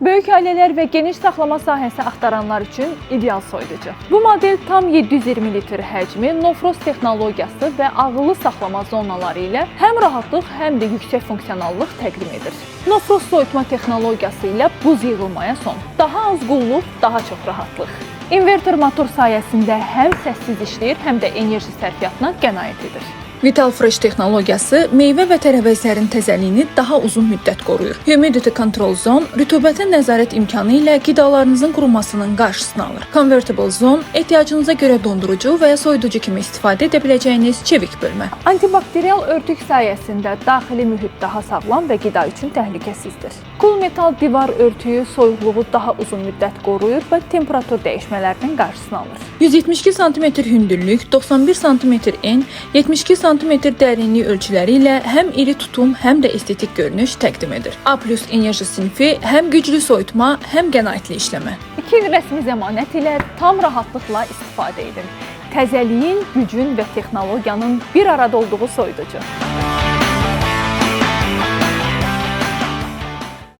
Böyük ailələr və geniş saxlama sahəsi axtaranlar üçün ideal soyuducu. Bu model tam 720 litr həcmi, no-frost texnologiyası və ağıllı saxlama zonaları ilə həm rahatlıq, həm də yüksək funksionallıq təqdim edir. No-frost soyutma texnologiyası ilə buz yığılmaya son. Daha az qulluq, daha çox rahatlıq. İnvertor motor sayəsində həm səssiz işləyir, həm də enerji sərfiyyatına qənaət edir. Vital Fresh texnologiyası meyvə və tərəvəzlərin təzəliyini daha uzun müddət qoruyur. Humidity Control Zone rütubətə nəzarət imkanı ilə qidalarınızın qurumasının qarşısını alır. Convertible Zone ehtiyacınıza görə dondurucu və ya soyuducu kimi istifadə edə biləcəyiniz çevik bölmə. Antibakterial örtük sayəsində daxili mühit daha sağlam və qida üçün təhlükəsizdir. Cool metal divar örtüyü soyuqluğu daha uzun müddət qoruyur və temperatur dəyişmələrinin qarşısını alır. 172 sm hündürlük, 91 sm en, 72 sm dərinlik ölçüləri ilə həm iri tutum, həm də estetik görünüş təqdim edir. A+ enerji sinfi həm güclü soyutma, həm qənaətli işləmə. 2 il rəsmi zəmanət ilə tam rahatlıqla istifadə edin. Təzəliyin, gücün və texnologiyanın bir arada olduğu soyuducu.